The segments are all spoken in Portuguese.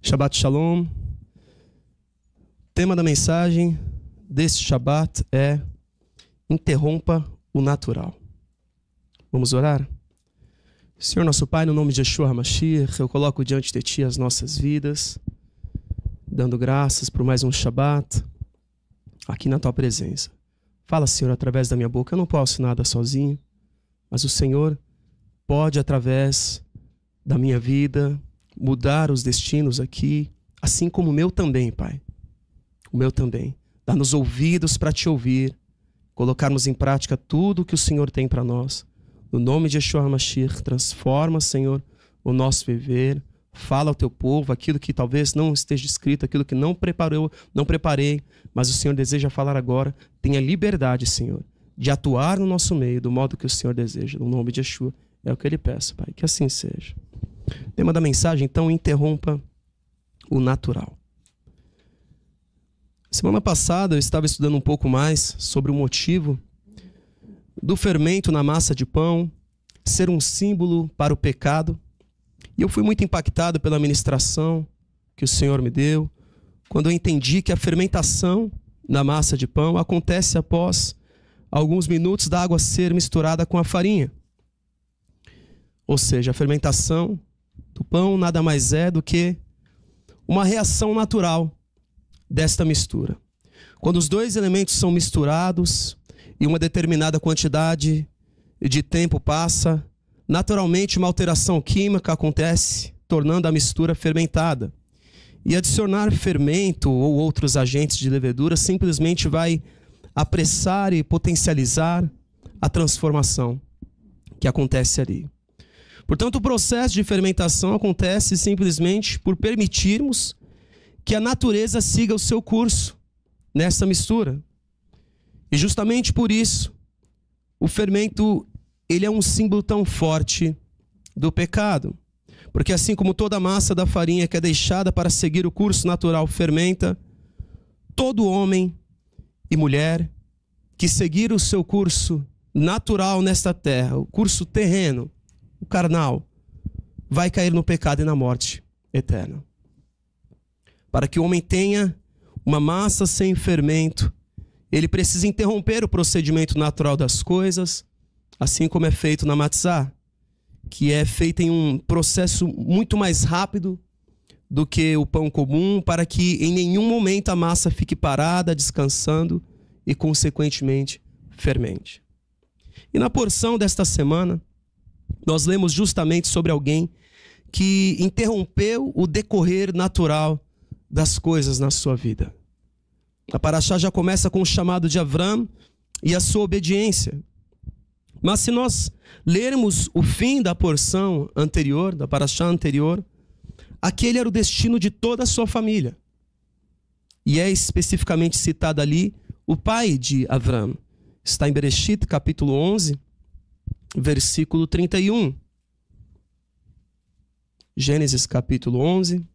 Shabbat Shalom. Tema da mensagem deste Shabbat é: interrompa o natural. Vamos orar? Senhor nosso Pai, no nome de Yeshua HaMashiach, eu coloco diante de Ti as nossas vidas, dando graças por mais um Shabbat aqui na Tua presença. Fala, Senhor, através da minha boca. Eu não posso nada sozinho, mas o Senhor pode, através da minha vida, mudar os destinos aqui, assim como o meu também, Pai. O meu também. Dá-nos ouvidos para Te ouvir, colocarmos em prática tudo o que o Senhor tem para nós. No nome de Yeshua HaMashiach, transforma, Senhor, o nosso viver. Fala ao Teu povo aquilo que talvez não esteja escrito, aquilo que não preparei, mas o Senhor deseja falar agora. Tenha liberdade, Senhor, de atuar no nosso meio do modo que o Senhor deseja. No nome de Yeshua, é o que eu lhe peço, Pai, que assim seja. Tema da mensagem, então: interrompa o natural. Semana passada eu estava estudando um pouco mais sobre o motivo do fermento na massa de pão ser um símbolo para o pecado. E eu fui muito impactado pela ministração que o Senhor me deu, quando eu entendi que a fermentação na massa de pão acontece após alguns minutos da água ser misturada com a farinha. Ou seja, a fermentação do pão nada mais é do que uma reação natural desta mistura. Quando os dois elementos são misturados e uma determinada quantidade de tempo passa, naturalmente uma alteração química acontece, tornando a mistura fermentada. E adicionar fermento ou outros agentes de levedura simplesmente vai apressar e potencializar a transformação que acontece ali. Portanto, o processo de fermentação acontece simplesmente por permitirmos que a natureza siga o seu curso nessa mistura. E justamente por isso, o fermento, ele é um símbolo tão forte do pecado. Porque assim como toda a massa da farinha que é deixada para seguir o curso natural fermenta, todo homem e mulher que seguir o seu curso natural nesta terra, o curso terreno, o carnal, vai cair no pecado e na morte eterna. Para que o homem tenha uma massa sem fermento, ele precisa interromper o procedimento natural das coisas, assim como é feito na matzá, que é feita em um processo muito mais rápido do que o pão comum, para que em nenhum momento a massa fique parada, descansando e, consequentemente, fermente. E na porção desta semana, nós lemos justamente sobre alguém que interrompeu o decorrer natural das coisas na sua vida. A paraxá já começa com o chamado de Avram e a sua obediência. Mas se nós lermos o fim da porção anterior, da paraxá anterior, aquele era o destino de toda a sua família. E é especificamente citado ali o pai de Avram. Está em Bereshit, capítulo 11, versículo 31. Gênesis, capítulo 11,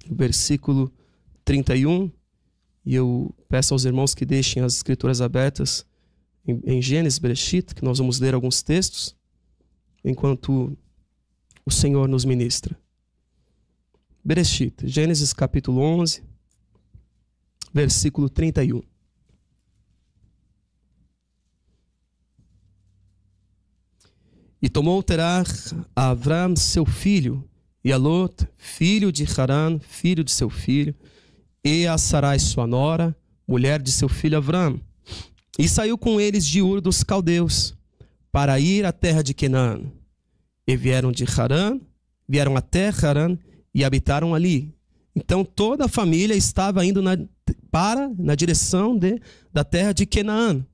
versículo 31. E eu peço aos irmãos que deixem as escrituras abertas em Gênesis, Bereshit, que nós vamos ler alguns textos, enquanto o Senhor nos ministra. Bereshit, Gênesis capítulo 11, versículo 31. E tomou Terah a Avram, seu filho, e a Lot, filho de Haran, filho de seu filho, e a Sarai, sua nora, mulher de seu filho Avram. E saiu com eles de Ur dos Caldeus, para ir à terra de Canaã. E vieram até Haran e habitaram ali. Então toda a família estava indo na direção da terra de Canaã.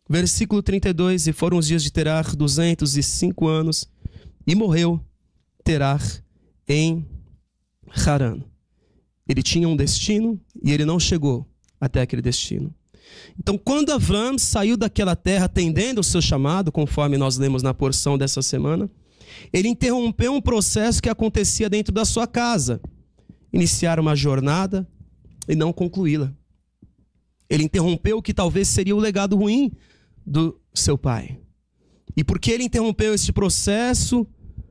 Versículo 32, e foram os dias de Terah 205 anos, e morreu Terah em Haran. Ele tinha um destino e ele não chegou até aquele destino. Então, quando Avram saiu daquela terra atendendo o seu chamado, conforme nós lemos na porção dessa semana, ele interrompeu um processo que acontecia dentro da sua casa. Iniciar uma jornada e não concluí-la. Ele interrompeu o que talvez seria o legado ruim do seu pai. E porque ele interrompeu este processo,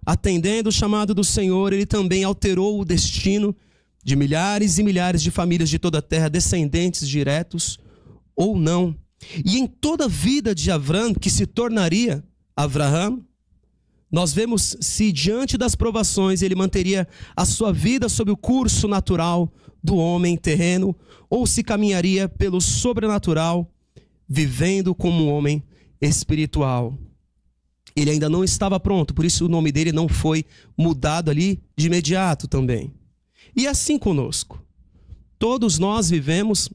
atendendo o chamado do Senhor, ele também alterou o destino de milhares e milhares de famílias de toda a terra, descendentes diretos ou não. E em toda a vida de Avram, que se tornaria Avraham, nós vemos se diante das provações ele manteria a sua vida sob o curso natural do homem terreno, ou se caminharia pelo sobrenatural, vivendo como um homem espiritual. Ele ainda não estava pronto, por isso o nome dele não foi mudado ali de imediato também. E assim conosco. Todos nós vivemos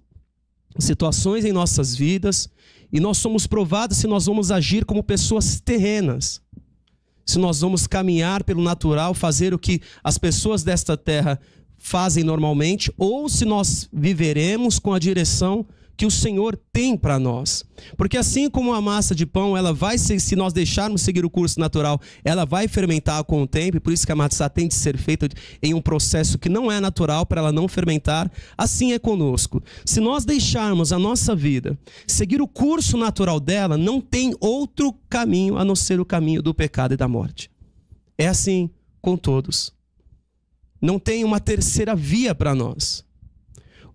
situações em nossas vidas e nós somos provados se nós vamos agir como pessoas terrenas. Se nós vamos caminhar pelo natural, fazer o que as pessoas desta terra fazem normalmente, ou se nós viveremos com a direção que o Senhor tem para nós. Porque assim como a massa de pão, ela vai, se nós deixarmos seguir o curso natural, ela vai fermentar com o tempo, e por isso que a matzá tem de ser feita em um processo que não é natural, para ela não fermentar. Assim é conosco. Se nós deixarmos a nossa vida seguir o curso natural dela, não tem outro caminho a não ser o caminho do pecado e da morte. É assim com todos. Não tem uma terceira via para nós.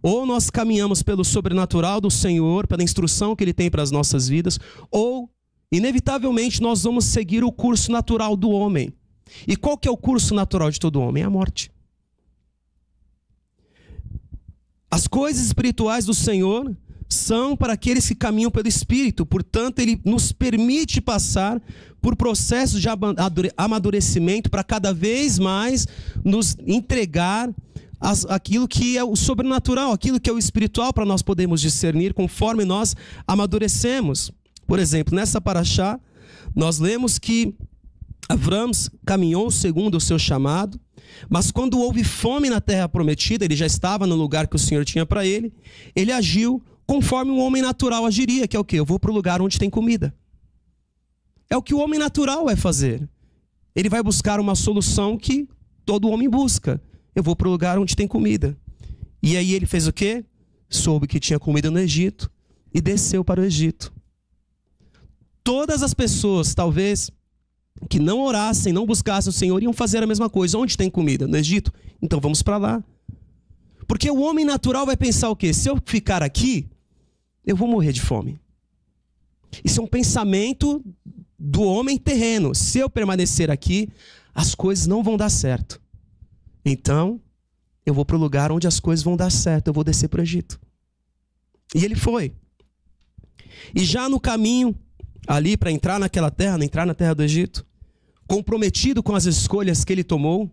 Ou nós caminhamos pelo sobrenatural do Senhor, pela instrução que Ele tem para as nossas vidas, ou, inevitavelmente, nós vamos seguir o curso natural do homem. E qual que é o curso natural de todo homem? É a morte. As coisas espirituais do Senhor são para aqueles que caminham pelo Espírito, portanto, Ele nos permite passar por processos de amadurecimento para cada vez mais nos entregar aquilo que é o sobrenatural, aquilo que é o espiritual, para nós podermos discernir conforme nós amadurecemos. Por exemplo, nessa paraxá, nós lemos que Avram caminhou segundo o seu chamado, mas quando houve fome na terra prometida, ele já estava no lugar que o Senhor tinha para ele, ele agiu conforme um homem natural agiria, que é o quê? Eu vou para o lugar onde tem comida. É o que o homem natural vai fazer. Ele vai buscar uma solução que todo homem busca. Eu vou para o lugar onde tem comida. E aí ele fez o quê? Soube que tinha comida no Egito e desceu para o Egito. Todas as pessoas, talvez, que não orassem, não buscassem o Senhor, iam fazer a mesma coisa. Onde tem comida? No Egito? Então vamos para lá. Porque o homem natural vai pensar o quê? Se eu ficar aqui, eu vou morrer de fome. Isso é um pensamento do homem terreno. Se eu permanecer aqui, as coisas não vão dar certo. Então, eu vou para o lugar onde as coisas vão dar certo. Eu vou descer para o Egito. E ele foi. E já no caminho, ali para entrar naquela terra, entrar na terra do Egito, comprometido com as escolhas que ele tomou,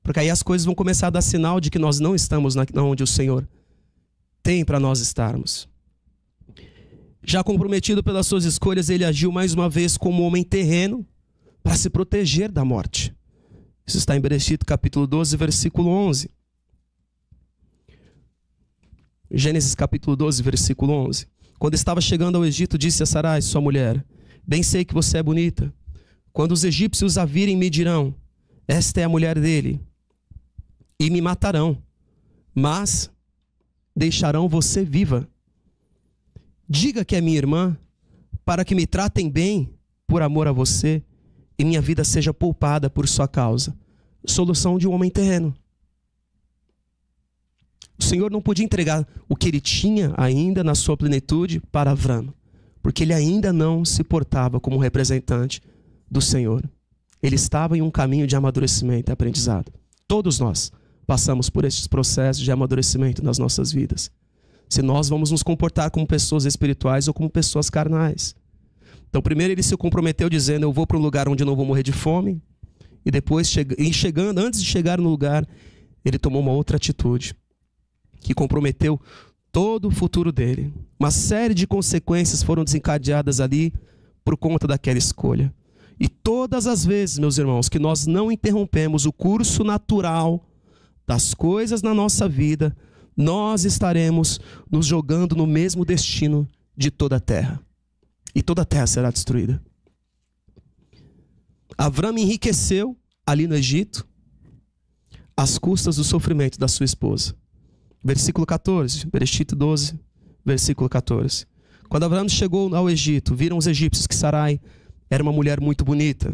porque aí as coisas vão começar a dar sinal de que nós não estamos onde o Senhor tem para nós estarmos. Já comprometido pelas suas escolhas, ele agiu mais uma vez como homem terreno para se proteger da morte. Isso está em Bereshit, capítulo 12, versículo 11. Gênesis, capítulo 12, versículo 11. Quando estava chegando ao Egito, disse a Sarai, sua mulher, bem sei que você é bonita. Quando os egípcios a virem, me dirão, esta é a mulher dele, e me matarão, mas deixarão você viva. Diga que é minha irmã, para que me tratem bem por amor a você, e minha vida seja poupada por sua causa. Solução de um homem terreno. O Senhor não podia entregar o que ele tinha ainda na sua plenitude para Avram, porque ele ainda não se portava como representante do Senhor. Ele estava em um caminho de amadurecimento e aprendizado. Todos nós passamos por estes processos de amadurecimento nas nossas vidas. Se nós vamos nos comportar como pessoas espirituais ou como pessoas carnais. Então, primeiro ele se comprometeu dizendo, eu vou para um lugar onde eu não vou morrer de fome. E depois, antes de chegar no lugar, ele tomou uma outra atitude, que comprometeu todo o futuro dele. Uma série de consequências foram desencadeadas ali por conta daquela escolha. E todas as vezes, meus irmãos, que nós não interrompemos o curso natural das coisas na nossa vida, nós estaremos nos jogando no mesmo destino de toda a terra. E toda a terra será destruída. Avram enriqueceu ali no Egito às custas do sofrimento da sua esposa. Versículo 14, Bereshit 12, versículo 14. Quando Avram chegou ao Egito, viram os egípcios que Sarai era uma mulher muito bonita.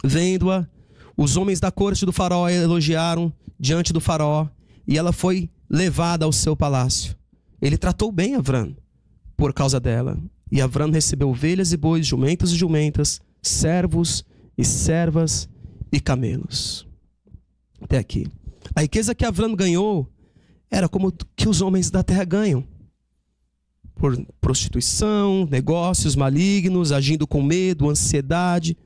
Vendo-a, os homens da corte do faraó a elogiaram diante do faraó, e ela foi levada ao seu palácio. Ele tratou bem Avram por causa dela. E Avram recebeu ovelhas e bois, jumentos e jumentas, servos e servas e camelos. Até aqui. A riqueza que Avram ganhou era como que os homens da terra ganham. Por prostituição, negócios malignos, agindo com medo, ansiedade,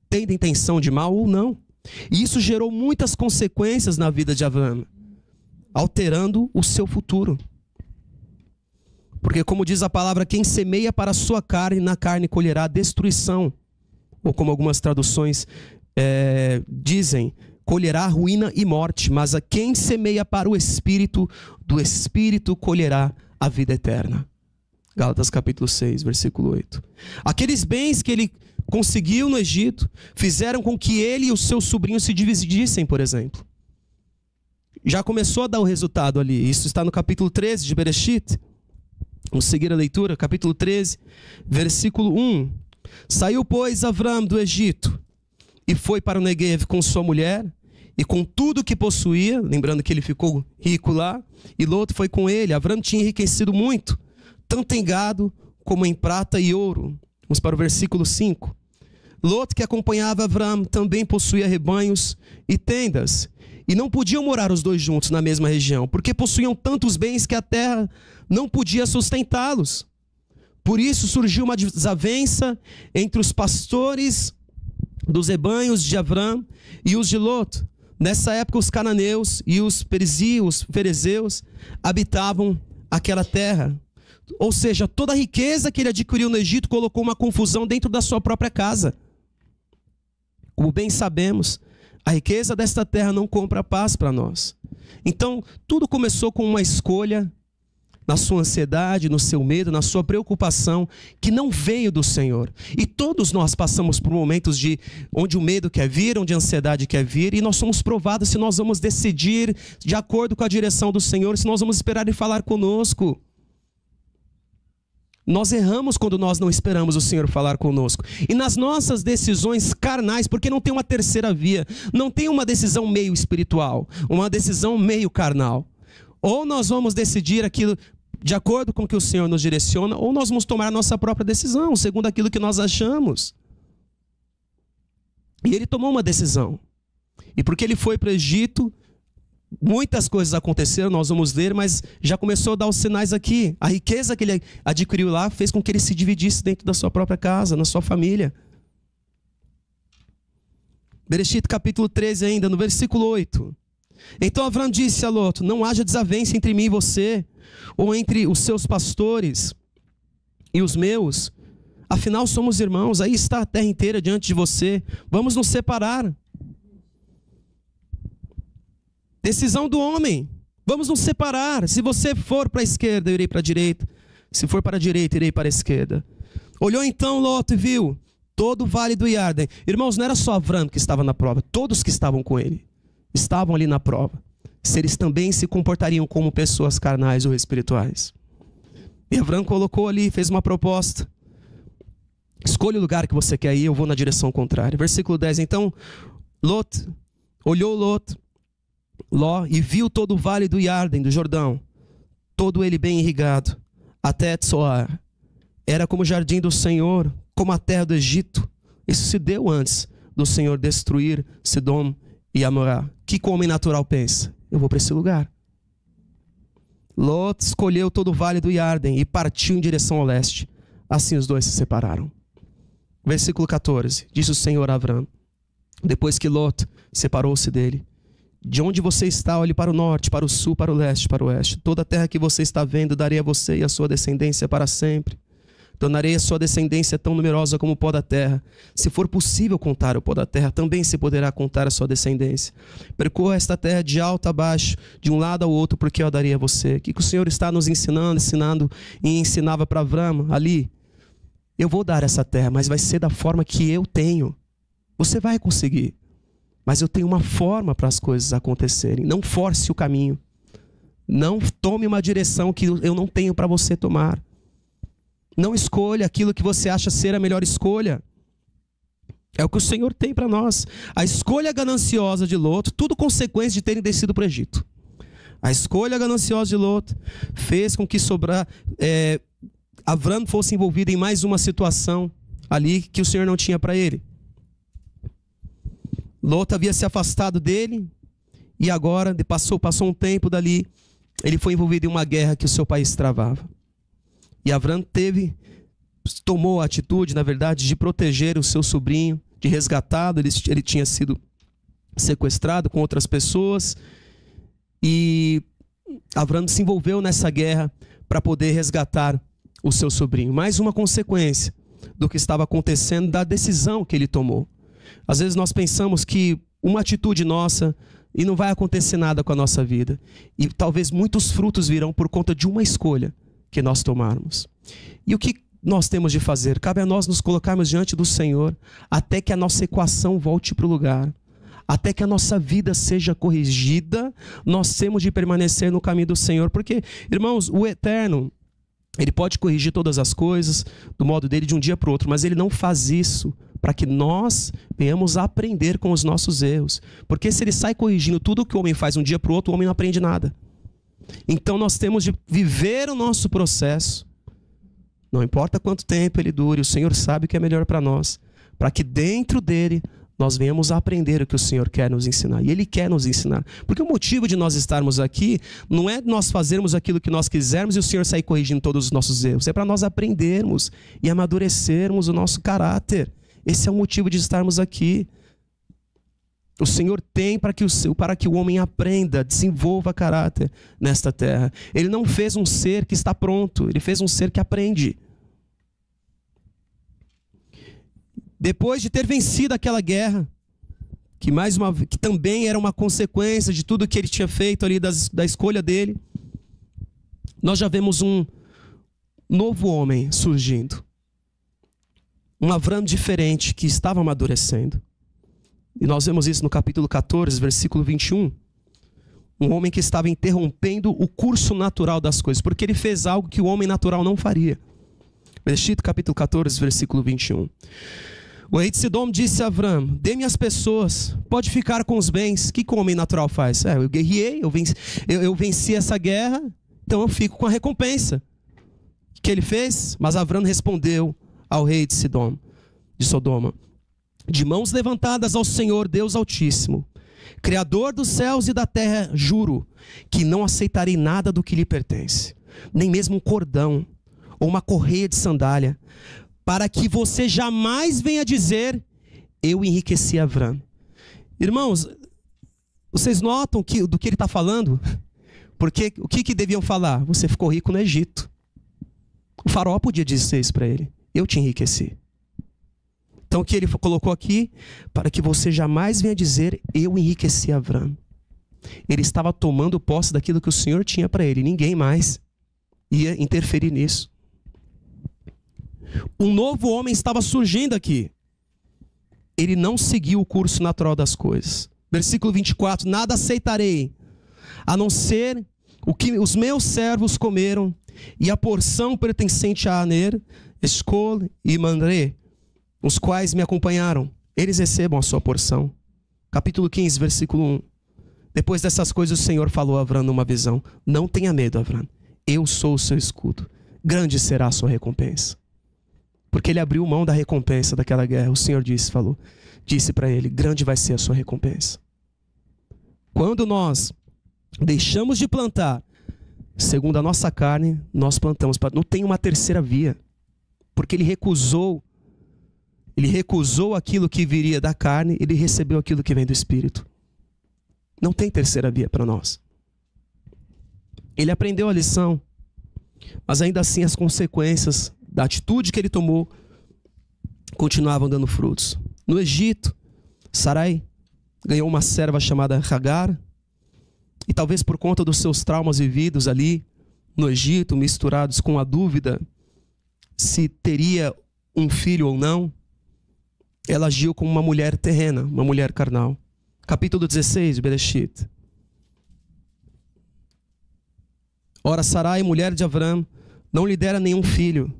tendo intenção de mal ou não. E isso gerou muitas consequências na vida de Avram, alterando o seu futuro. Porque, como diz a palavra, quem semeia para a sua carne, na carne colherá destruição. Ou como algumas traduções dizem, colherá ruína e morte. Mas a quem semeia para o Espírito, do Espírito colherá a vida eterna. Gálatas capítulo 6, versículo 8. Aqueles bens que ele conseguiu no Egito fizeram com que ele e os seus sobrinhos se dividissem, por exemplo. Já começou a dar o resultado ali. Isso está no capítulo 13 de Bereshit. Vamos seguir a leitura, capítulo 13, versículo 1. Saiu, pois, Avram do Egito e foi para o Neguev com sua mulher e com tudo que possuía, lembrando que ele ficou rico lá, e Lot foi com ele. Avram tinha enriquecido muito, tanto em gado como em prata e ouro. Vamos para o versículo 5. Lot, que acompanhava Avram, também possuía rebanhos e tendas, e não podiam morar os dois juntos na mesma região, porque possuíam tantos bens que a terra não podia sustentá-los. Por isso surgiu uma desavença entre os pastores dos rebanhos de Avram e os de Lot. Nessa época os cananeus e os ferezeus habitavam aquela terra. Ou seja, toda a riqueza que ele adquiriu no Egito colocou uma confusão dentro da sua própria casa. Como bem sabemos, a riqueza desta terra não compra paz para nós. Então, tudo começou com uma escolha, na sua ansiedade, no seu medo, na sua preocupação, que não veio do Senhor. E todos nós passamos por momentos onde o medo quer vir, onde a ansiedade quer vir, e nós somos provados se nós vamos decidir de acordo com a direção do Senhor, se nós vamos esperar Ele falar conosco. Nós erramos quando nós não esperamos o Senhor falar conosco. E nas nossas decisões carnais, porque não tem uma terceira via, não tem uma decisão meio espiritual, uma decisão meio carnal. Ou nós vamos decidir aquilo de acordo com o que o Senhor nos direciona, ou nós vamos tomar a nossa própria decisão, segundo aquilo que nós achamos. E ele tomou uma decisão. E porque ele foi para o Egito, muitas coisas aconteceram, nós vamos ler, mas já começou a dar os sinais aqui. A riqueza que ele adquiriu lá fez com que ele se dividisse dentro da sua própria casa, na sua família. Bereshit capítulo 13 ainda, no versículo 8. Então Avram disse a Lot: não haja desavença entre mim e você, ou entre os seus pastores e os meus. Afinal somos irmãos, aí está a terra inteira diante de você. Vamos nos separar. Decisão do homem. Vamos nos separar. Se você for para a esquerda, eu irei para a direita. Se for para a direita, irei para a esquerda. Olhou então Lot e viu todo o vale do Iarden. Irmãos, não era só Avram que estava na prova. Todos que estavam com ele estavam ali na prova. Se eles também se comportariam como pessoas carnais ou espirituais. E Avram colocou ali, fez uma proposta. Escolha o lugar que você quer ir, eu vou na direção contrária. Versículo 10. Então olhou Ló e viu todo o vale do Iarden, do Jordão, todo ele bem irrigado, até Tsoar. Era como o jardim do Senhor, como a terra do Egito. Isso se deu antes do Senhor destruir Sedom e Amorá. Que homem natural pensa? Eu vou para esse lugar. Lot escolheu todo o vale do Iarden e partiu em direção ao leste. Assim os dois se separaram. Versículo 14. Disse o Senhor a Avram, depois que Lot separou-se dele: de onde você está, olhe para o norte, para o sul, para o leste, para o oeste. Toda a terra que você está vendo, darei a você e a sua descendência para sempre. Tornarei a sua descendência tão numerosa como o pó da terra. Se for possível contar o pó da terra, também se poderá contar a sua descendência. Percorra esta terra de alto a baixo, de um lado ao outro, porque eu a darei a você. O que o Senhor está nos ensinando e ensinava para Avram ali? Eu vou dar essa terra, mas vai ser da forma que eu tenho. Você vai conseguir. Mas eu tenho uma forma para as coisas acontecerem. Não force o caminho. Não tome uma direção que eu não tenho para você tomar. Não escolha aquilo que você acha ser a melhor escolha. É o que o Senhor tem para nós. A escolha gananciosa de Ló, tudo consequência de terem descido para o Egito. A escolha gananciosa de Ló fez com que Avram fosse envolvido em mais uma situação ali que o Senhor não tinha para ele. Ló havia se afastado dele e agora passou um tempo dali, ele foi envolvido em uma guerra que o seu país travava. E Avram tomou a atitude, na verdade, de proteger o seu sobrinho, de resgatá-lo. Ele tinha sido sequestrado com outras pessoas e Avram se envolveu nessa guerra para poder resgatar o seu sobrinho. Mais uma consequência do que estava acontecendo, da decisão que ele tomou. Às vezes nós pensamos que uma atitude nossa e não vai acontecer nada com a nossa vida. E talvez muitos frutos virão por conta de uma escolha que nós tomarmos. E o que nós temos de fazer? Cabe a nós nos colocarmos diante do Senhor até que a nossa equação volte para o lugar. Até que a nossa vida seja corrigida, nós temos de permanecer no caminho do Senhor. Porque, irmãos, o Eterno, Ele pode corrigir todas as coisas do modo dele de um dia para o outro, mas Ele não faz isso para que nós venhamos a aprender com os nossos erros. Porque se Ele sai corrigindo tudo o que o homem faz de um dia para o outro, o homem não aprende nada. Então nós temos de viver o nosso processo. Não importa quanto tempo ele dure, o Senhor sabe o que é melhor para nós. Para que dentro dele nós venhamos a aprender o que o Senhor quer nos ensinar. E Ele quer nos ensinar. Porque o motivo de nós estarmos aqui não é nós fazermos aquilo que nós quisermos e o Senhor sair corrigindo todos os nossos erros. É para nós aprendermos e amadurecermos o nosso caráter. Esse é o motivo de estarmos aqui. O Senhor tem para que o homem aprenda, desenvolva caráter nesta terra. Ele não fez um ser que está pronto. Ele fez um ser que aprende. Depois de ter vencido aquela guerra, que também era uma consequência de tudo que ele tinha feito ali, da escolha dele, nós já vemos um novo homem surgindo. Um Avram diferente que estava amadurecendo. E nós vemos isso no capítulo 14, versículo 21. Um homem que estava interrompendo o curso natural das coisas, porque ele fez algo que o homem natural não faria. Bereshit, capítulo 14, versículo 21. O rei de Sidom disse a Avram: dê-me as pessoas, pode ficar com os bens. O que o homem natural faz? Eu guerriei, eu venci essa guerra, então eu fico com a recompensa. O que ele fez? Mas Avram respondeu ao rei de Sodoma: de mãos levantadas ao Senhor Deus Altíssimo, Criador dos céus e da terra, juro que não aceitarei nada do que lhe pertence, nem mesmo um cordão ou uma correia de sandália, para que você jamais venha dizer: eu enriqueci Avram. Irmãos, vocês notam do que ele está falando? Porque o que deviam falar? Você ficou rico no Egito. O faraó podia dizer isso para ele: eu te enriqueci. Então o que ele colocou aqui? Para que você jamais venha dizer: eu enriqueci Avram. Ele estava tomando posse daquilo que o Senhor tinha para ele. Ninguém mais ia interferir nisso. Um novo homem estava surgindo aqui. Ele não seguiu o curso natural das coisas. Versículo 24: nada aceitarei, a não ser o que os meus servos comeram, e a porção pertencente a Aner, Escol e Manré, os quais me acompanharam, eles recebam a sua porção. Capítulo 15, versículo 1. Depois dessas coisas o Senhor falou a Avram numa visão: não tenha medo, Avram, eu sou o seu escudo, grande será a sua recompensa. Porque ele abriu mão da recompensa daquela guerra. O Senhor disse para ele: grande vai ser a sua recompensa. Quando nós deixamos de plantar segundo a nossa carne, nós plantamos. Não tem uma terceira via. Porque ele recusou aquilo que viria da carne, ele recebeu aquilo que vem do Espírito. Não tem terceira via para nós. Ele aprendeu a lição, mas ainda assim as consequências da atitude que ele tomou continuavam dando frutos. No Egito, Sarai ganhou uma serva chamada Hagar, e talvez por conta dos seus traumas vividos ali no Egito, misturados com a dúvida se teria um filho ou não, ela agiu como uma mulher terrena, uma mulher carnal. Capítulo 16 de Bereshit. Ora, Sarai, mulher de Avram, não lhe dera nenhum filho,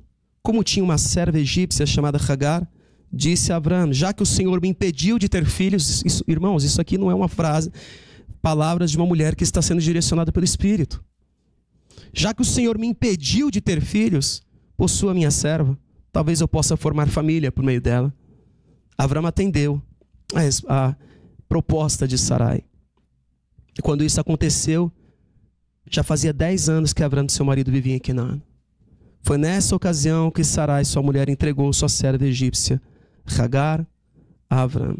como tinha uma serva egípcia chamada Hagar, disse a Abraão: já que o Senhor me impediu de ter filhos, irmãos, isso aqui não é uma frase, palavras de uma mulher que está sendo direcionada pelo Espírito. Já que o Senhor me impediu de ter filhos, possua minha serva, talvez eu possa formar família por meio dela. Abraão atendeu a proposta de Sarai. E quando isso aconteceu, já fazia 10 anos que Abraão e seu marido viviam em Canaã. Foi nessa ocasião que Sarai, sua mulher, entregou sua serva egípcia, Hagar, a Abraão.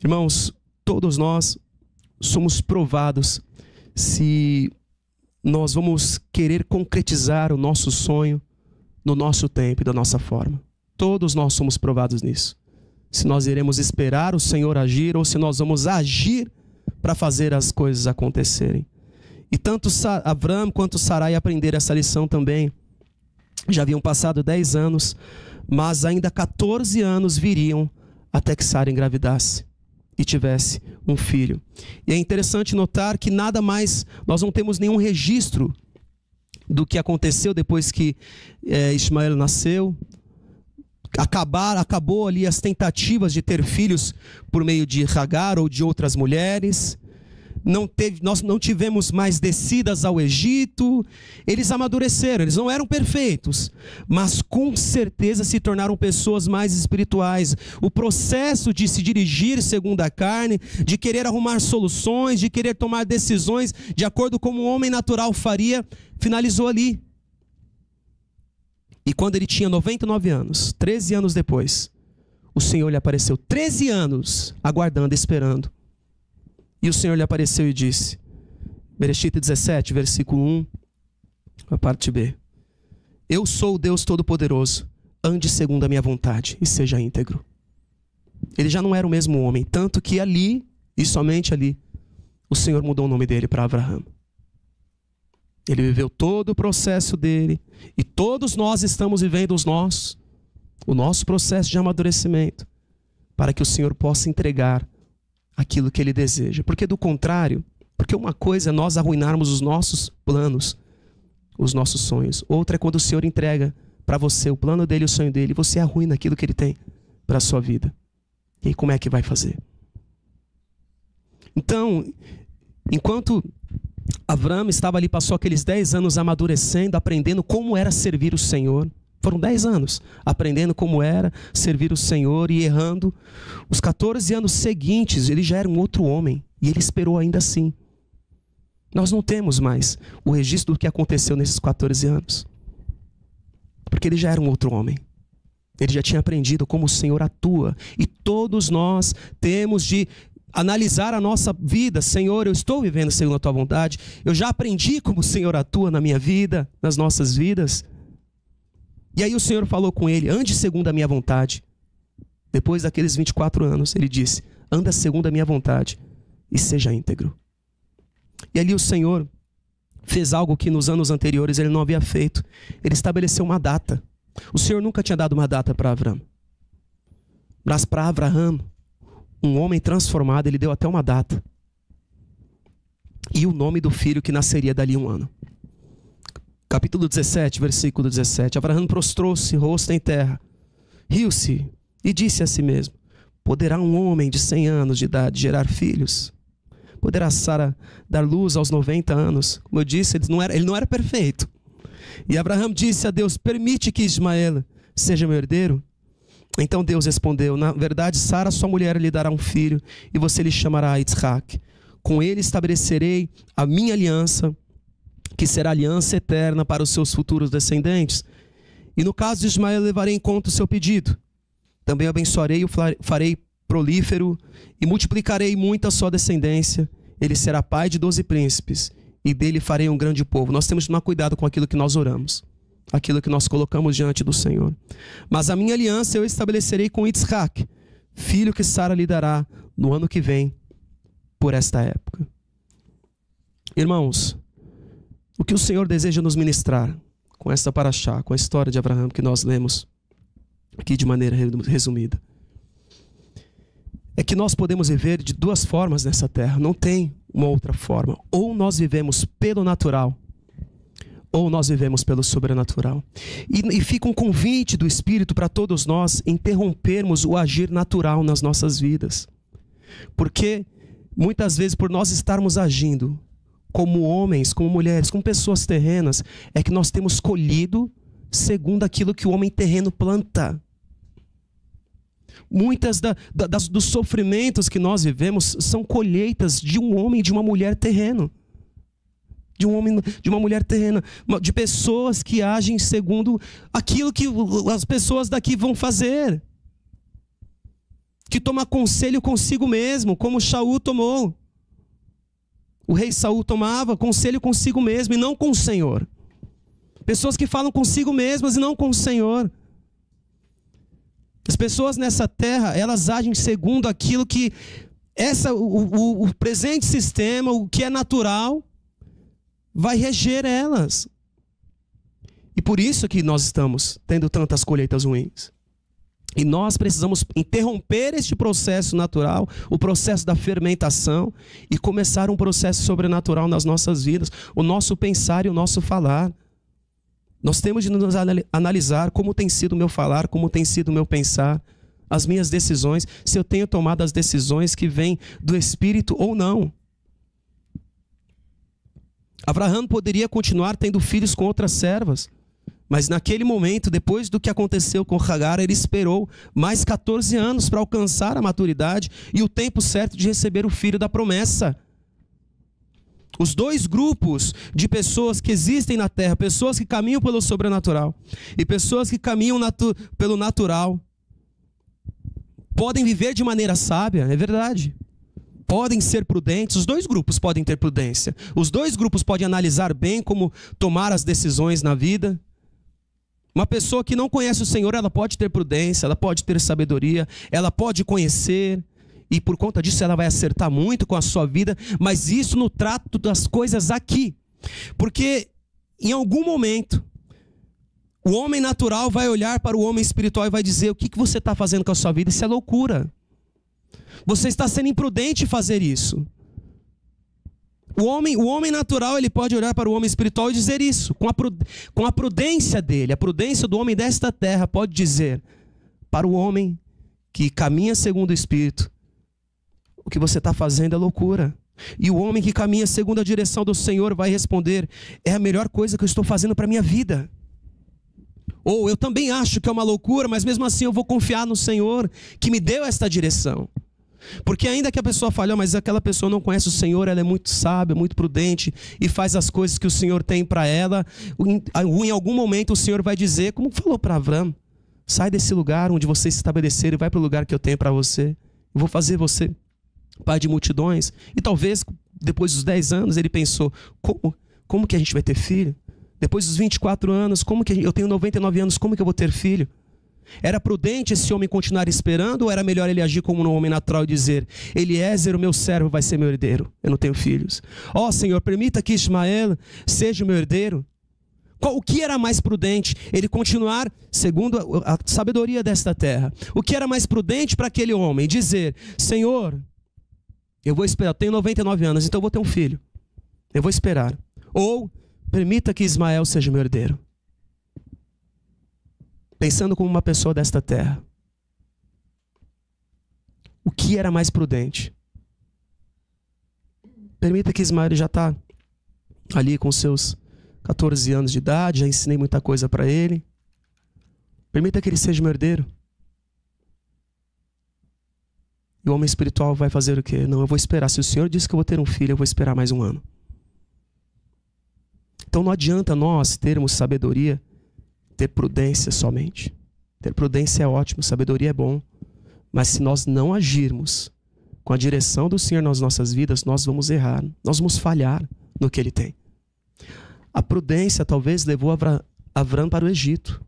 Irmãos, todos nós somos provados se nós vamos querer concretizar o nosso sonho no nosso tempo e da nossa forma. Todos nós somos provados nisso. Se nós iremos esperar o Senhor agir ou se nós vamos agir para fazer as coisas acontecerem. E tanto Abraão quanto Sarai aprenderam essa lição também. Já haviam passado 10 anos, mas ainda 14 anos viriam até que Sara engravidasse e tivesse um filho. E é interessante notar que nada mais, nós não temos nenhum registro do que aconteceu depois que Ismael nasceu. Acabou ali as tentativas de ter filhos por meio de Hagar ou de outras mulheres. Nós não tivemos mais descidas ao Egito. Eles amadureceram, eles não eram perfeitos, mas com certeza se tornaram pessoas mais espirituais. O processo de se dirigir segundo a carne, de querer arrumar soluções, de querer tomar decisões de acordo com um homem natural faria, finalizou ali. E quando ele tinha 99 anos, 13 anos depois, o Senhor lhe apareceu, 13 anos aguardando, esperando. E o Senhor lhe apareceu e disse, Bereshit 17, versículo 1, a parte B: eu sou o Deus Todo-Poderoso, ande segundo a minha vontade e seja íntegro. Ele já não era o mesmo homem, tanto que ali, e somente ali, o Senhor mudou o nome dele para Abraão. Ele viveu todo o processo dele, e todos nós estamos vivendo o nosso processo de amadurecimento, para que o Senhor possa entregar aquilo que Ele deseja. Porque do contrário, porque uma coisa é nós arruinarmos os nossos planos, os nossos sonhos. Outra é quando o Senhor entrega para você o plano dele, o sonho dele, e você arruina aquilo que Ele tem para a sua vida. E aí como é que vai fazer? Então, enquanto Abraão estava ali, passou aqueles 10 anos amadurecendo, aprendendo como era servir o Senhor. Foram 10 anos aprendendo como era servir o Senhor e errando. Os 14 anos seguintes, ele já era um outro homem. E ele esperou ainda assim. Nós não temos mais o registro do que aconteceu nesses 14 anos. Porque ele já era um outro homem. Ele já tinha aprendido como o Senhor atua. E todos nós temos de analisar a nossa vida. Senhor, eu estou vivendo segundo a tua vontade. Eu já aprendi como o Senhor atua na minha vida, nas nossas vidas. E aí o Senhor falou com ele, ande segundo a minha vontade. Depois daqueles 24 anos, ele disse, anda segundo a minha vontade e seja íntegro. E ali o Senhor fez algo que nos anos anteriores ele não havia feito. Ele estabeleceu uma data. O Senhor nunca tinha dado uma data para Abraão. Mas para Abraão, um homem transformado, ele deu até uma data. E o nome do filho que nasceria dali um ano. Capítulo 17, versículo 17. Abraão prostrou-se, rosto em terra, riu-se e disse a si mesmo, poderá um homem de 100 anos de idade gerar filhos? Poderá Sara dar luz aos 90 anos? Como eu disse, ele não era perfeito. E Abraão disse a Deus, permite que Ismael seja meu herdeiro? Então Deus respondeu, na verdade Sara, sua mulher, lhe dará um filho e você lhe chamará Isaac. Com ele estabelecerei a minha aliança, que será aliança eterna para os seus futuros descendentes. E no caso de Ismael, levarei em conta o seu pedido. Também abençoarei, o farei prolífero e multiplicarei muito a sua descendência. Ele será pai de 12 príncipes e dele farei um grande povo. Nós temos que tomar cuidado com aquilo que nós oramos, aquilo que nós colocamos diante do Senhor. Mas a minha aliança eu estabelecerei com Isaac, filho que Sara lhe dará no ano que vem, por esta época. Irmãos, o que o Senhor deseja nos ministrar com esta paraxá, com a história de Abraão que nós lemos aqui de maneira resumida, é que nós podemos viver de duas formas nessa terra, não tem uma outra forma. Ou nós vivemos pelo natural, ou nós vivemos pelo sobrenatural. E fica um convite do Espírito para todos nós interrompermos o agir natural nas nossas vidas. Porque muitas vezes, por nós estarmos agindo como homens, como mulheres, como pessoas terrenas, é que nós temos colhido segundo aquilo que o homem terreno planta. Muitas dos sofrimentos que nós vivemos são colheitas de um homem e de uma mulher terreno. De um homem, de uma mulher terrena, de pessoas que agem segundo aquilo que as pessoas daqui vão fazer. Que toma conselho consigo mesmo, como Saul tomou. O rei Saul tomava conselho consigo mesmo e não com o Senhor. Pessoas que falam consigo mesmas e não com o Senhor. As pessoas nessa terra, elas agem segundo aquilo que o presente sistema, o que é natural, vai reger elas. E por isso que nós estamos tendo tantas colheitas ruins. E nós precisamos interromper este processo natural, o processo da fermentação, e começar um processo sobrenatural nas nossas vidas, o nosso pensar e o nosso falar. Nós temos de nos analisar como tem sido o meu falar, como tem sido o meu pensar, as minhas decisões, se eu tenho tomado as decisões que vêm do Espírito ou não. Abraão poderia continuar tendo filhos com outras servas, mas naquele momento, depois do que aconteceu com Hagar, ele esperou mais 14 anos para alcançar a maturidade e o tempo certo de receber o filho da promessa. Os dois grupos de pessoas que existem na terra, pessoas que caminham pelo sobrenatural e pessoas que caminham pelo natural, podem viver de maneira sábia, é verdade. Podem ser prudentes, os dois grupos podem ter prudência. Os dois grupos podem analisar bem como tomar as decisões na vida. Uma pessoa que não conhece o Senhor, ela pode ter prudência, ela pode ter sabedoria, ela pode conhecer, e por conta disso ela vai acertar muito com a sua vida, mas isso no trato das coisas aqui. Porque em algum momento, o homem natural vai olhar para o homem espiritual e vai dizer: o que você está fazendo com a sua vida? Isso é loucura. Você está sendo imprudente em fazer isso. O homem natural, ele pode olhar para o homem espiritual e dizer isso, com a prudência dele. A prudência do homem desta terra pode dizer para o homem que caminha segundo o Espírito: o que você está fazendo é loucura. E o homem que caminha segundo a direção do Senhor vai responder: é a melhor coisa que eu estou fazendo para a minha vida. Ou eu também acho que é uma loucura, mas mesmo assim eu vou confiar no Senhor que me deu esta direção. Porque ainda que a pessoa fale: mas aquela pessoa não conhece o Senhor, ela é muito sábia, muito prudente e faz as coisas que o Senhor tem para ela, em algum momento o Senhor vai dizer, como falou para Abraão: sai desse lugar onde você se estabelecer e vai para o lugar que eu tenho para você. Eu vou fazer você pai de multidões. E talvez depois dos 10 anos ele pensou: como que a gente vai ter filho? Depois dos 24 anos, eu tenho 99 anos, como que eu vou ter filho? Era prudente esse homem continuar esperando, ou era melhor ele agir como um homem natural e dizer: Eliezer, o meu servo, vai ser meu herdeiro, eu não tenho filhos. Ó Senhor, permita que Ismael seja o meu herdeiro. O que era mais prudente? Ele continuar segundo a sabedoria desta terra. O que era mais prudente para aquele homem? Dizer: Senhor, eu vou esperar, eu tenho 99 anos, então eu vou ter um filho, eu vou esperar. Ou permita que Ismael seja meu herdeiro. Pensando como uma pessoa desta terra, o que era mais prudente? Permita que Ismael já está ali com seus 14 anos de idade, já ensinei muita coisa para ele. Permita que ele seja meu herdeiro. E o homem espiritual vai fazer o quê? Não, eu vou esperar. Se o Senhor disse que eu vou ter um filho, eu vou esperar mais um ano. Então não adianta nós termos sabedoria, ter prudência somente. Ter prudência é ótimo, sabedoria é bom. Mas se nós não agirmos com a direção do Senhor nas nossas vidas, nós vamos errar, nós vamos falhar no que Ele tem. A prudência talvez levou Abraão para o Egito.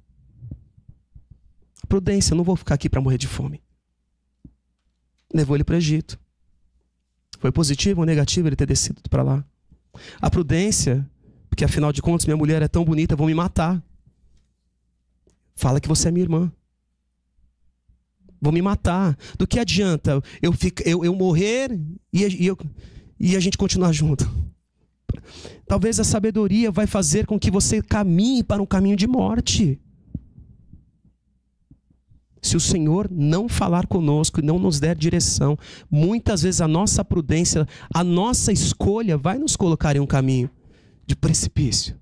A prudência: eu não vou ficar aqui para morrer de fome. Levou ele para o Egito. Foi positivo ou negativo ele ter descido para lá? A prudência: porque afinal de contas minha mulher é tão bonita, vão me matar. Fala que você é minha irmã. Vão me matar. Do que adianta eu morrer e a gente continuar junto? Talvez a sabedoria vai fazer com que você caminhe para um caminho de morte. Se o Senhor não falar conosco e não nos der direção, muitas vezes a nossa prudência, a nossa escolha vai nos colocar em um caminho de precipício.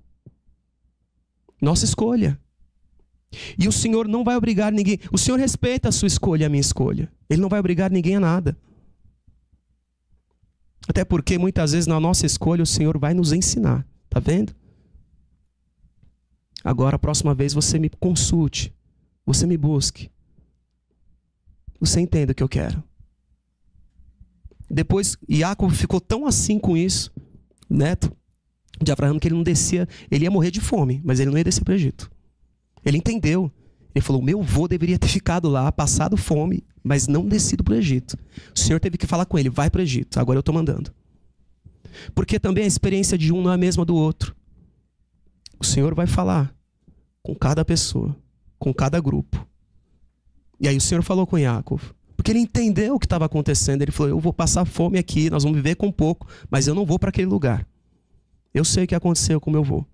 Nossa escolha. E o Senhor não vai obrigar ninguém. O Senhor respeita a sua escolha e a minha escolha. Ele não vai obrigar ninguém a nada. Até porque muitas vezes na nossa escolha o Senhor vai nos ensinar. Tá vendo? Agora a próxima vez você me consulte. Você me busque. Você entenda o que eu quero. Depois Iacob ficou tão assim com isso, neto de Abraão, que ele não descia. Ele ia morrer de fome, mas ele não ia descer para o Egito. Ele entendeu. Ele falou, meu avô deveria ter ficado lá, passado fome, mas não descido para o Egito. O Senhor teve que falar com ele, vai para o Egito, agora eu estou mandando. Porque também a experiência de um não é a mesma do outro. O Senhor vai falar com cada pessoa, com cada grupo. E aí o Senhor falou com Iacob, porque ele entendeu o que estava acontecendo. Ele falou, eu vou passar fome aqui, nós vamos viver com pouco, mas eu não vou para aquele lugar. Eu sei o que aconteceu com meu avô.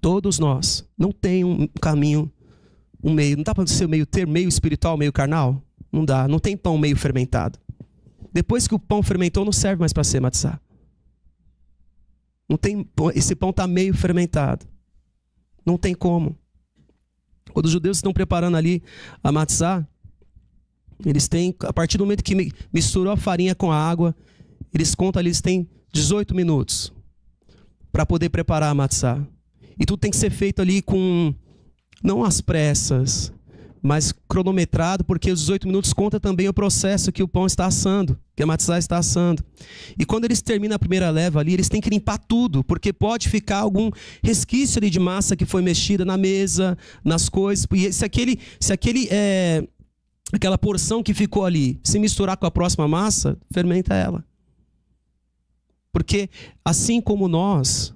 Todos nós não tem um caminho, um meio. Não dá para ser meio termo, meio espiritual, meio carnal? Não dá. Não tem pão meio fermentado. Depois que o pão fermentou, não serve mais para ser matzá. Não tem, esse pão está meio fermentado. Não tem como. Quando os judeus estão preparando ali a matzá, eles têm, a partir do momento que misturou a farinha com a água, eles contam ali, eles têm 18 minutos para poder preparar a matzá. E tudo tem que ser feito ali com, não às pressas, mas cronometrado, porque os 18 minutos conta também o processo que o pão está assando, que a matzá está assando. E quando eles terminam a primeira leva ali, eles têm que limpar tudo, porque pode ficar algum resquício ali de massa que foi mexida na mesa, nas coisas. E aquela porção que ficou ali, se misturar com a próxima massa, fermenta ela. Porque assim como nós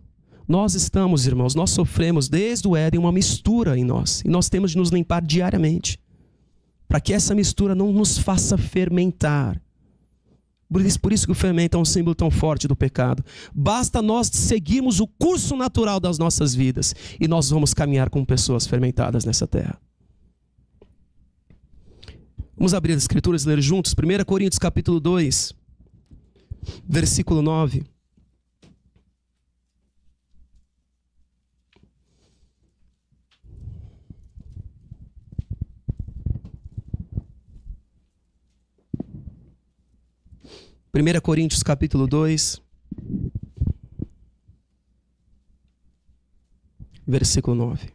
estamos, irmãos, nós sofremos desde o Éden uma mistura em nós. E nós temos de nos limpar diariamente. Para que essa mistura não nos faça fermentar. Por isso que o fermento é um símbolo tão forte do pecado. Basta nós seguirmos o curso natural das nossas vidas. E nós vamos caminhar com pessoas fermentadas nessa terra. Vamos abrir as escrituras e ler juntos. 1 Coríntios capítulo 2, versículo 9. Primeira Coríntios capítulo 2, versículo 9.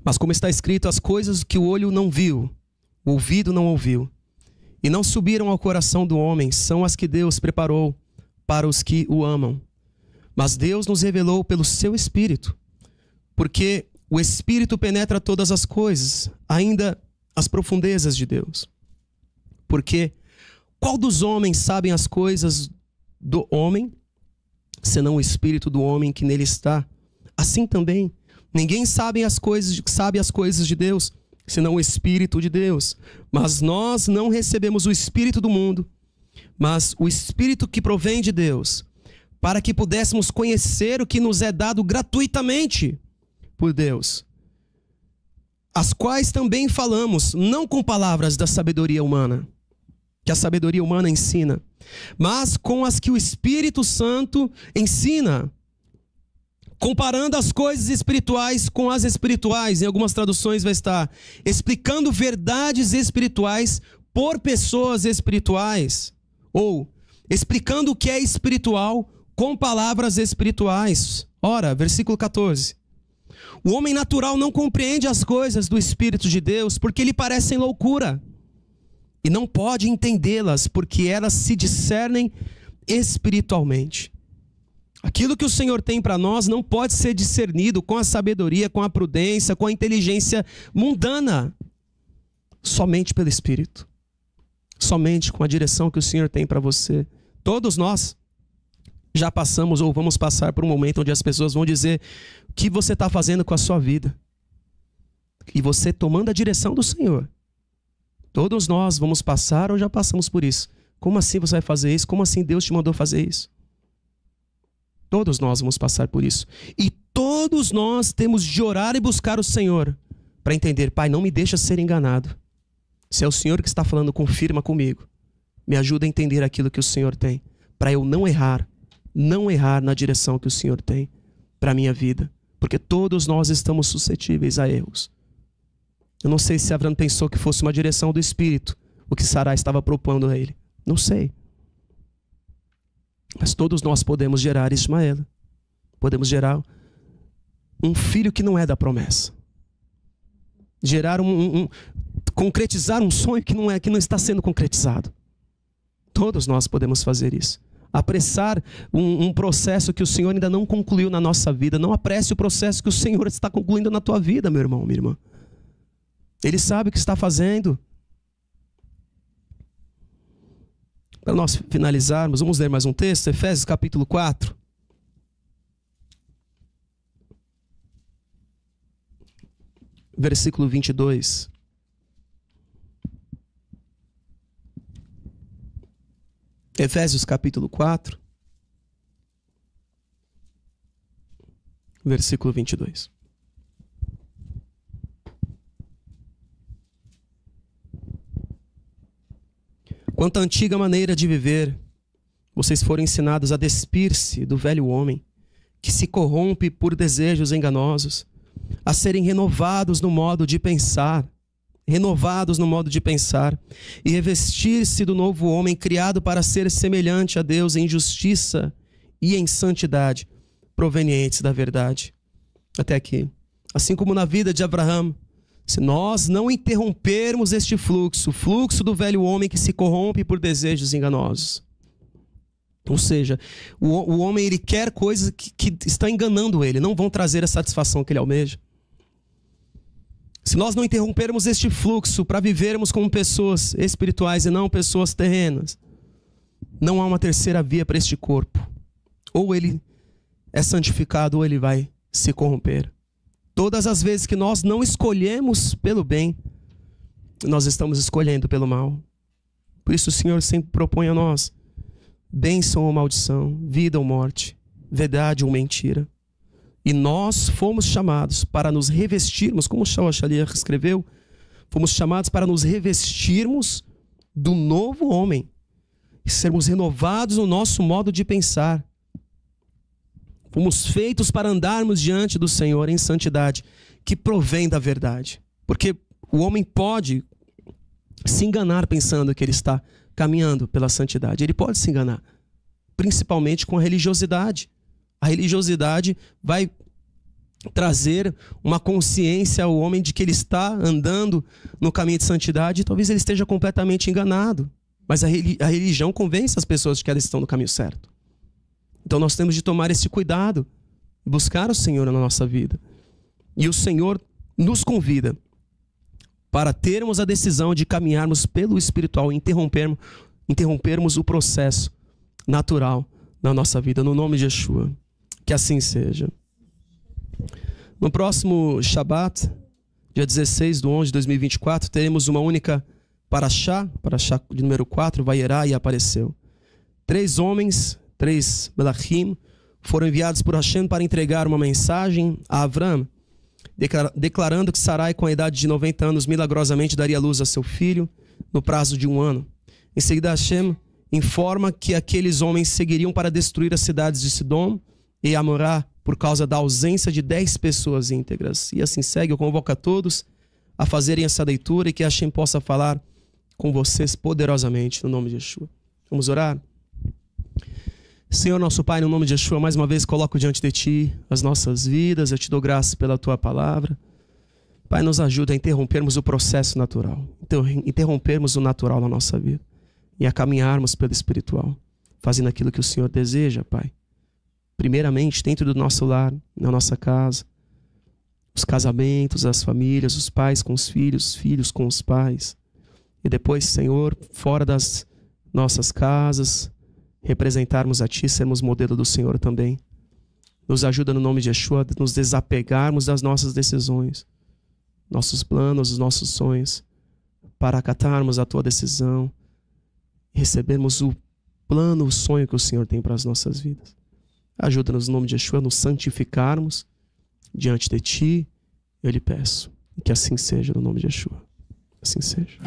Mas como está escrito, as coisas que o olho não viu, o ouvido não ouviu, e não subiram ao coração do homem, são as que Deus preparou para os que o amam. Mas Deus nos revelou pelo seu Espírito, porque o Espírito penetra todas as coisas, ainda as profundezas de Deus. Porque qual dos homens sabem as coisas do homem, senão o Espírito do homem que nele está? Assim também, ninguém sabe as coisas de Deus, senão o Espírito de Deus. Mas nós não recebemos o Espírito do mundo, mas o Espírito que provém de Deus, para que pudéssemos conhecer o que nos é dado gratuitamente por Deus, as quais também falamos, não com palavras da sabedoria humana, que a sabedoria humana ensina, mas com as que o Espírito Santo ensina, comparando as coisas espirituais com as espirituais. Em algumas traduções vai estar explicando verdades espirituais por pessoas espirituais, ou explicando o que é espiritual com palavras espirituais. Ora, versículo 14. O homem natural não compreende as coisas do Espírito de Deus, porque lhe parecem loucura, e não pode entendê-las, porque elas se discernem espiritualmente. Aquilo que o Senhor tem para nós não pode ser discernido com a sabedoria, com a prudência, com a inteligência mundana, somente pelo Espírito, somente com a direção que o Senhor tem para você. Todos nós já passamos ou vamos passar por um momento onde as pessoas vão dizer o que você está fazendo com a sua vida. E você tomando a direção do Senhor. Todos nós vamos passar ou já passamos por isso. Como assim você vai fazer isso? Como assim Deus te mandou fazer isso? Todos nós vamos passar por isso. E todos nós temos de orar e buscar o Senhor para entender, Pai, não me deixa ser enganado. Se é o Senhor que está falando, confirma comigo. Me ajuda a entender aquilo que o Senhor tem, para eu não errar na direção que o Senhor tem para a minha vida. Porque todos nós estamos suscetíveis a erros. Eu não sei se Abraão pensou que fosse uma direção do Espírito, o que Sarai estava propondo a ele. Não sei. Mas todos nós podemos gerar Ismael. Podemos gerar um filho que não é da promessa. Gerar concretizar um sonho que não está sendo concretizado. Todos nós podemos fazer isso. Apressar um processo que o Senhor ainda não concluiu na nossa vida. Não apresse o processo que o Senhor está concluindo na tua vida, meu irmão, minha irmã. Ele sabe o que está fazendo. Para nós finalizarmos, vamos ler mais um texto, Efésios capítulo 4. Versículo 22. Efésios capítulo 4, versículo 22. Quanto à antiga maneira de viver, vocês foram ensinados a despir-se do velho homem, que se corrompe por desejos enganosos, a serem renovados no modo de pensar, e revestir-se do novo homem, criado para ser semelhante a Deus em justiça e em santidade, provenientes da verdade. Até aqui. Assim como na vida de Abraão, se nós não interrompermos este fluxo, o fluxo do velho homem que se corrompe por desejos enganosos. Ou seja, o homem ele quer coisas que estão enganando ele, não vão trazer a satisfação que ele almeja. Se nós não interrompermos este fluxo para vivermos como pessoas espirituais e não pessoas terrenas, não há uma terceira via para este corpo. Ou ele é santificado ou ele vai se corromper. Todas as vezes que nós não escolhemos pelo bem, nós estamos escolhendo pelo mal. Por isso o Senhor sempre propõe a nós bênção ou maldição, vida ou morte, verdade ou mentira. E nós fomos chamados para nos revestirmos, como o Shaul Shaliach escreveu, fomos chamados para nos revestirmos do novo homem e sermos renovados no nosso modo de pensar. Fomos feitos para andarmos diante do Senhor em santidade, que provém da verdade. Porque o homem pode se enganar pensando que ele está caminhando pela santidade. Ele pode se enganar, principalmente com a religiosidade. A religiosidade vai trazer uma consciência ao homem de que ele está andando no caminho de santidade e talvez ele esteja completamente enganado. Mas a religião convence as pessoas de que elas estão no caminho certo. Então nós temos de tomar esse cuidado, buscar o Senhor na nossa vida. E o Senhor nos convida para termos a decisão de caminharmos pelo espiritual e interrompermos o processo natural na nossa vida, no nome de Yeshua. Que assim seja. No próximo Shabat, dia 16/11 de 2024, teremos uma única Parashá de número 4, Vayera, e apareceu. 3 homens, 3 Melachim, foram enviados por Hashem para entregar uma mensagem a Avraham, declarando que Sarai, com a idade de 90 anos, milagrosamente daria luz a seu filho no prazo de 1 ano. Em seguida, Hashem informa que aqueles homens seguiriam para destruir as cidades de Sidom e Amorá por causa da ausência de 10 pessoas íntegras. E assim segue, eu convoco a todos a fazerem essa leitura e que Hashem possa falar com vocês poderosamente, no nome de Yeshua. Vamos orar? Senhor nosso Pai, no nome de Yeshua, mais uma vez coloco diante de Ti as nossas vidas, eu Te dou graça pela Tua palavra. Pai, nos ajuda a interrompermos o processo natural, interrompermos o natural na nossa vida e a caminharmos pelo espiritual, fazendo aquilo que o Senhor deseja, Pai. Primeiramente, dentro do nosso lar, na nossa casa, os casamentos, as famílias, os pais com os filhos com os pais. E depois, Senhor, fora das nossas casas, representarmos a Ti, sermos modelo do Senhor também. Nos ajuda no nome de Yeshua a nos desapegarmos das nossas decisões, nossos planos, os nossos sonhos, para acatarmos a Tua decisão e recebermos o plano, o sonho que o Senhor tem para as nossas vidas. Ajuda-nos no nome de Yeshua a nos santificarmos diante de Ti, eu lhe peço. E que assim seja no nome de Yeshua. Assim seja.